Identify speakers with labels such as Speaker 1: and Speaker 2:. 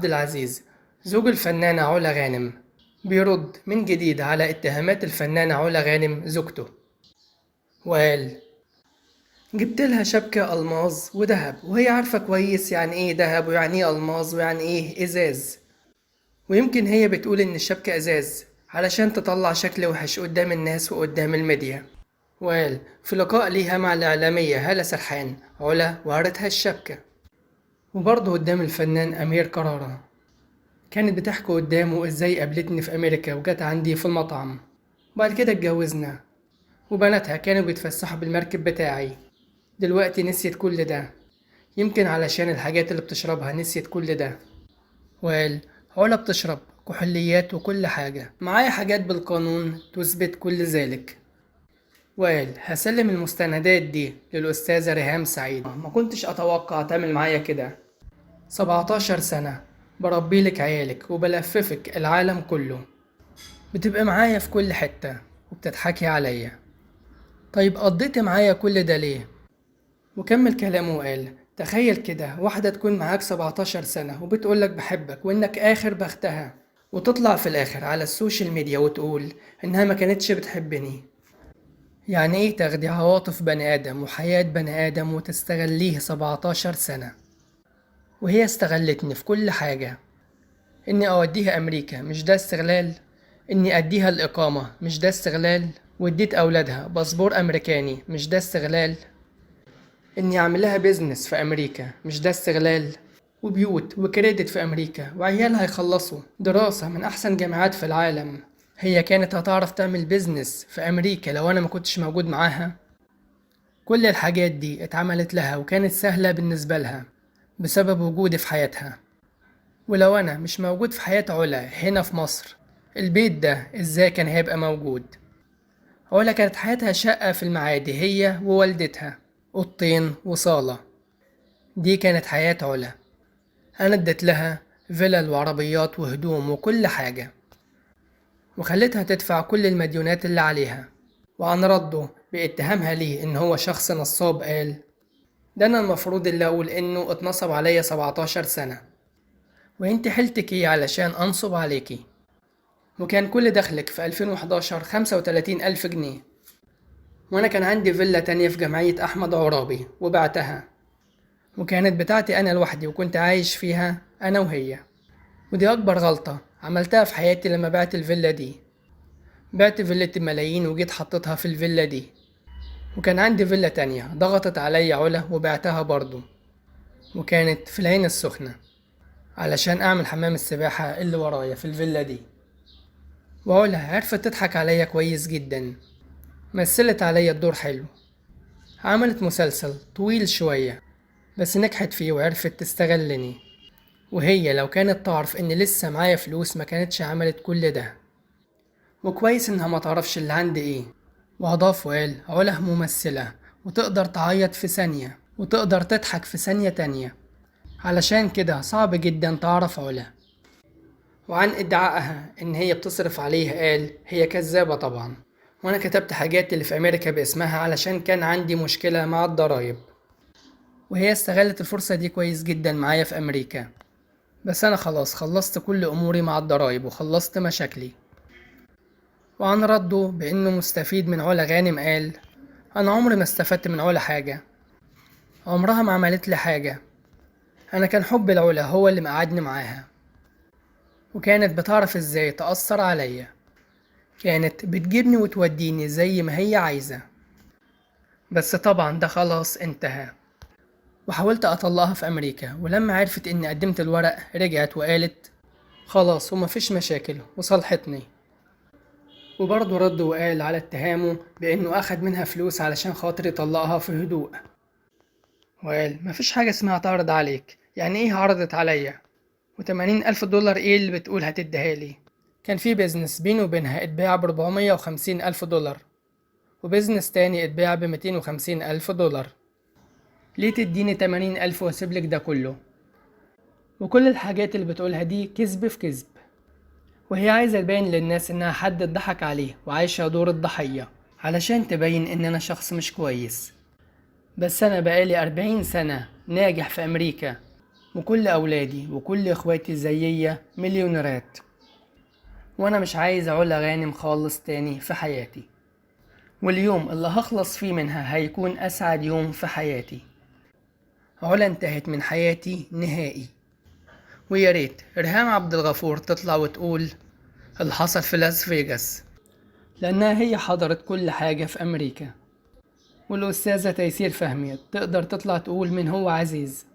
Speaker 1: عبد العزيز زوج الفنانة علا غانم بيرد من جديد على اتهامات الفنانة علا غانم زوجته، وقال: جبت لها شبكة ألماظ وذهب وهي عارفة كويس يعني ايه دهب ويعني ايه ألماظ ويعني ايه إزاز، ويمكن هي بتقول إن الشبكة إزاز علشان تطلع شكل وحش قدام الناس وقدام الميديا. وقال في لقاء ليها مع الإعلامية هالة سرحان: علا ورتها الشبكة. وبرضه قدام الفنان أمير كرارة كانت بتحكي قدامه ازاي قابلتني في أمريكا وجت عندي في المطعم، وبعد كده اتجوزنا وبناتها كانوا بيتفسحوا بالمركب بتاعي. دلوقتي نسيت كل ده، يمكن علشان الحاجات اللي بتشربها نسيت كل ده. وقال: علا بتشرب كحوليات وكل حاجة، معايا حاجات بالقانون تثبت كل ذلك. وقال: هسلم المستندات دي للأستاذة ريهام سعيد. ما كنتش أتوقع تعمل معايا كده، 17 سنة بربيلك عيالك وبلففك العالم كله، بتبقى معايا في كل حتة وبتضحكي عليا. طيب قضيتي معايا كل ده ليه؟ وكمل كلامه وقال: تخيل كده واحدة تكون معاك 17 سنة وبتقولك بحبك وإنك آخر بختها، وتطلع في الآخر على السوشيال ميديا وتقول إنها ما كانتش بتحبني. يعني إيه تاخدي عواطف بني آدم وحياة بني آدم وتستغليه 17 سنة؟ وهي استغلتني في كل حاجة. إني أوديها أمريكا مش ده استغلال؟ إني أديها الإقامة مش ده استغلال؟ واديت أولادها باسبور أمريكاني مش ده استغلال؟ إني أعمل لها بيزنس في أمريكا مش ده استغلال؟ وبيوت وكريدت في أمريكا وعيالها يخلصوا دراسة من أحسن جامعات في العالم. هي كانت هتعرف تعمل بيزنس في أمريكا لو أنا ما كنتش موجود معاها؟ كل الحاجات دي اتعملت لها وكانت سهلة بالنسبة لها بسبب وجودي في حياتها. ولو أنا مش موجود في حياة علا هنا في مصر، البيت ده إزاي كان هيبقى موجود؟ علا كانت حياتها شقة في المعادي هي ووالدتها، أوضتين وصالة. دي كانت حياة علا. أنا اديت لها فيلل وعربيات وهدوم وكل حاجة، وخليتها تدفع كل المديونات اللي عليها. وعن رده باتهامها ليه إن هو شخص نصاب قال: ده أنا المفروض اللي أقول إنه اتنصب عليا 17 سنة، وإنت حيلتك إيه علشان أنصب عليكي؟ وكان كل دخلك في 2011 35 ألف جنيه، وأنا كان عندي فيلا تانية في جمعية أحمد عرابي وبعتها، وكانت بتاعتي أنا لوحدي وكنت عايش فيها أنا وهي. ودي أكبر غلطة عملتها في حياتي لما بعت الفيلا دي. بعت فيلة الملايين وجيت حطيتها في الفيلا دي. وكان عندي فيلا تانية ضغطت عليا علا وبعتها برضو، وكانت في العين السخنة علشان أعمل حمام السباحة اللي ورايا في الفيلا دي. وعلا عرفت تضحك عليا كويس جدا، مثلت عليا الدور حلو، عملت مسلسل طويل شوية بس نجحت فيه وعرفت تستغلني. وهي لو كانت تعرف ان لسه معايا فلوس ما كانتش عملت كل ده. وكويس انها ما تعرفش اللي عندي ايه. واضاف وقال: علا ممثلة وتقدر تعيط في ثانية وتقدر تضحك في ثانية تانية، علشان كده صعب جدا تعرف علا. وعن ادعائها ان هي بتصرف عليه قال: هي كذابة طبعا، وانا كتبت حاجات اللي في امريكا باسمها علشان كان عندي مشكلة مع الضرايب، وهي استغلت الفرصة دي كويس جدا معايا في امريكا. بس انا خلاص خلصت كل اموري مع الضرايب وخلصت مشاكلي. وعن رده بانه مستفيد من علا غانم قال: انا عمري ما استفدت من علا حاجة، عمرها ما عملت لي حاجة. انا كان حب العلا هو اللي مقعدني معاها، وكانت بتعرف ازاي تأثر عليا، كانت بتجيبني وتوديني زي ما هي عايزة. بس طبعا ده خلاص انتهى. وحاولت اطلقها في امريكا، ولما عرفت اني قدمت الورق رجعت وقالت خلاص ومفيش مشاكل وصالحتني. وبرضه رد وقال على اتهامه بانه اخد منها فلوس علشان خاطر يطلقها في هدوء، وقال: مفيش حاجة اسمها تعرض عليك. يعني ايه عرضت عليا؟ $80,000 ايه اللي بتقول هتديها؟ كان في بيزنس بيني وبينها اتباع $450,000، وبيزنس تاني اتباع $250,000. ليه تديني 80,000 واسيبلك ده كله؟ وكل الحاجات اللي بتقولها دي كذب في كذب، وهي عايزة تبين للناس انها حد اتضحك عليه وعايشة دور الضحية علشان تبين ان انا شخص مش كويس. بس انا بقالي 40 سنة ناجح في امريكا، وكل أولادي وكل إخواتي زيي مليونيرات، وأنا مش عايز علا غانم خالص تاني في حياتي، واليوم اللي هخلص فيه منها هيكون أسعد يوم في حياتي. علا انتهت من حياتي نهائي. ويا ريت ريهام عبد الغفور تطلع وتقول اللي حصل في لاس فيجاس، لأنها هي حضرت كل حاجة في أمريكا. والأستاذة تيسير فهمي تقدر تطلع تقول من هو عزيز،